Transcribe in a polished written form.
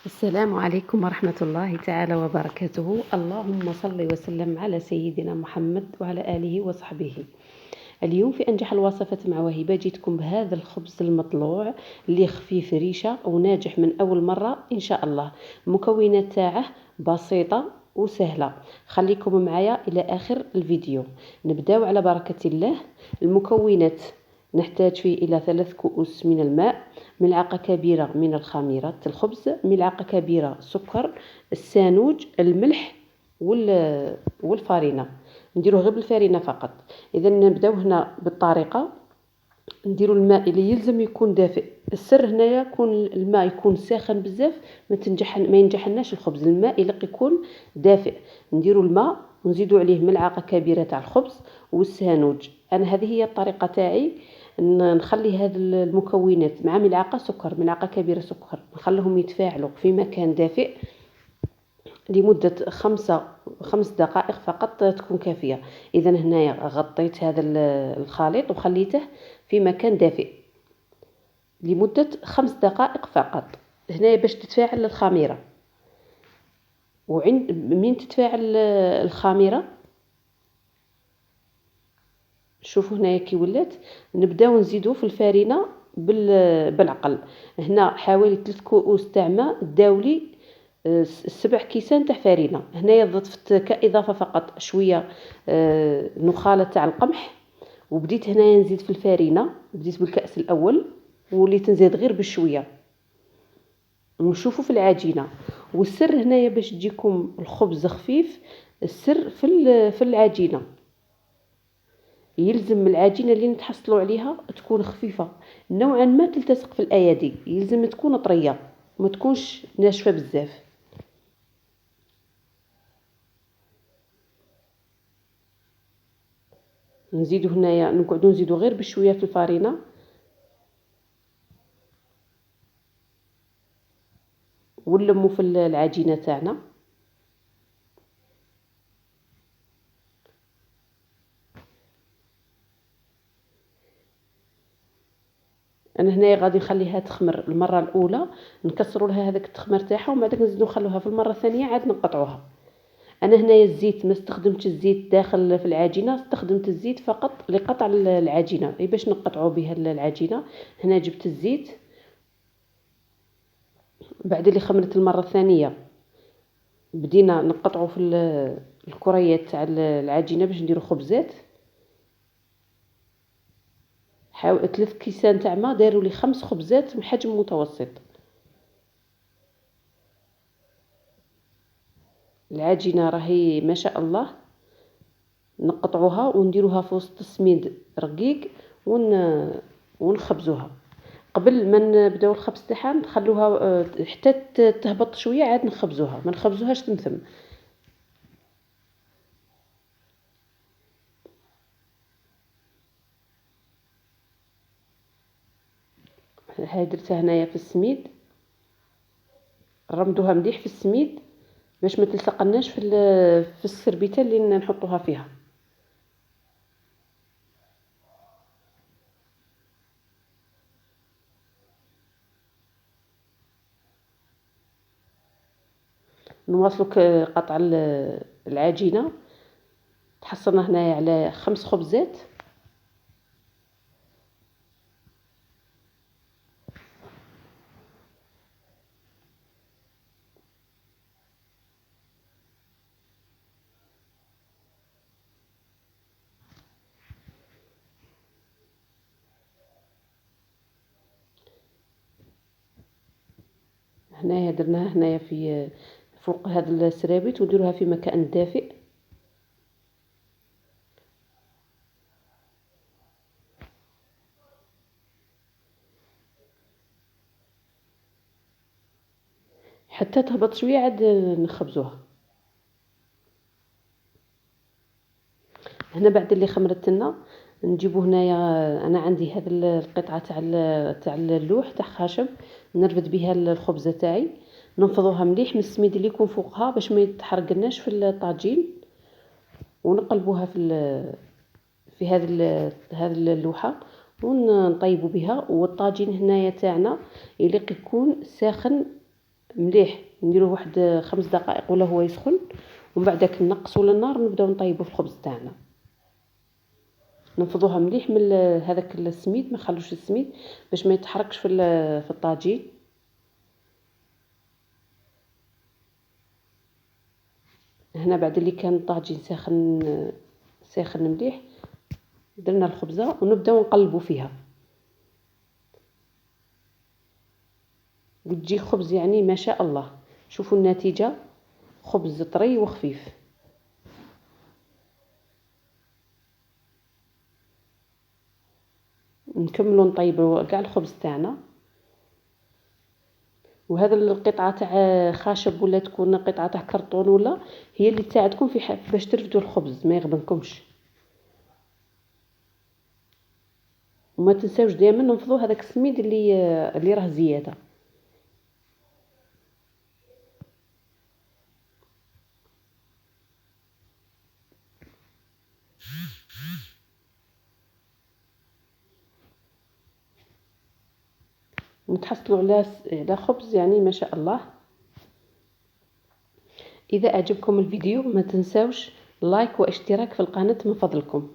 السلام عليكم ورحمة الله تعالى وبركاته. اللهم صل وسلم على سيدنا محمد وعلى آله وصحبه. اليوم في أنجح الوصفات مع وهبة جيتكم بهذا الخبز المطلوع اللي خفيف ريشة وناجح من أول مرة إن شاء الله. المكونات تاعه بسيطة وسهلة، خليكم معايا إلى آخر الفيديو. نبداو على بركة الله. المكونات: نحتاج فيه إلى 3 كؤوس من الماء، ملعقة كبيرة من الخميرة الخبز، ملعقة كبيرة سكر، السانوج، الملح والفارينة. نديروه غير بالفارينة فقط. إذا نبداو هنا بالطريقة. نديروا الماء اللي يلزم يكون دافئ. السر هنايا يكون الماء يكون ساخن بزاف، ما ينجحناش الخبز. الماء يلق يكون دافئ. نديروا الماء ونزيدوا عليه ملعقة كبيرة تاع الخبز والسانوج. انا هذه هي الطريقة تاعي. نخلي هذه المكونات مع ملعقة سكر، ملعقة كبيرة سكر، نخليهم يتفاعلوا في مكان دافئ لمدة 5 دقائق فقط تكون كافية. إذا هنايا غطيت هذا الخليط وخليته في مكان دافئ لمدة 5 دقائق فقط. هنايا باش تتفاعل الخميرة، وعند من تتفاعل الخميرة شوفوا هنايا كي ولات. نبداو نزيدو في الفارينة بالعقل. هنا حوالي 3 كؤوس تاع ماء داولي 7 كيسان تاع فارينة. هنايا ضفت كإضافة فقط شوية نخالة تاع القمح، وبديت هنايا نزيد في الفارينة. بديت بالكأس الأول وليت نزيد غير بشوية ونشوفوا في العجينة. والسر هنايا باش تجيكم الخبز خفيف، السر في العجينة. يلزم العجينة اللي نتحصلوا عليها تكون خفيفة نوعا ما تلتصق في الأيادي. يلزم تكون طرية، ما تكونش ناشفة بزاف. نزيدو هنايا، نقعدو نزيدو غير بشوية في الفارينة ونلمو في العجينة تاعنا. انا هنايا غادي نخليها تخمر المره الاولى، نكسروا لها هذاك التخمير تاعها، ومن بعد نزيدو نخلوها في المره الثانيه عاد نقطعوها. انا هنايا الزيت ما استخدمتش الزيت داخل في العجينه، استخدمت الزيت فقط لقطع العجينه، اي باش نقطعوا بها العجينه. هنا جبت الزيت بعد اللي خمرت المره الثانيه، بدينا نقطعوا في الكريات تاع العجينه باش نديروا خبزات. 3 كيسان تاع ما داروا لي 5 خبزات بحجم متوسط. العجينه راهي ما شاء الله. نقطعوها ونديروها في وسط السميد رقيق ونخبزوها. قبل ما نبداو الخبز تاعها نخلوها حتى تهبط شويه، عاد نخبزوها، ما نخبزوهاش تنثم. هاي درتها هنايا في السميد، رمدوها مليح في السميد باش ما تلصقناش في السربيته اللي نحطوها فيها. نواصلوا قطع العجينه. تحصلنا هنايا على 5 خبزات. هنايا درناها هنايا في فوق هذا السرابيت، ونديروها في مكان دافئ. حتى تهبط شويه عاد نخبزوها. هنا بعد اللي خمرت لنا نجيبو هنايا. انا عندي هذه القطعه تاع اللوح تاع خشب، نرفد بها الخبزه تاعي. ننفضوها مليح من السميد اللي يكون فوقها باش ما يتحرقناش في الطاجين، ونقلبوها في هذه اللوحه ونطيبوا بها. والطاجين هنايا تاعنا يليق يكون ساخن مليح، نديروه واحد 5 دقائق ولا هو يسخن، ومن بعدك نقصوا للنار ونبداو نطيبوا في الخبز تاعنا. ننفضوها مليح من هذاك السميد، ما نخلوش السميد باش ما يتحركش في الطاجين. هنا بعد اللي كان الطاجين ساخن مليح، درنا الخبزه ونبداو نقلبوا فيها، وتجي خبز يعني ما شاء الله. شوفوا النتيجه، خبز طري وخفيف. نكملوا نطيبوا كاع الخبز تاعنا. وهذا القطعه تاع خشب ولا تكون قطعه تاع كرتون ولا، هي اللي تساعدكم في باش ترفدوا الخبز ما يغبنكمش. وما تنساوش دائما ننفضوا هذاك السميد اللي راه زياده. نتحصلوا على خبز يعني ما شاء الله. اذا اعجبكم الفيديو ما تنساوش لايك واشتراك في القناه من فضلكم.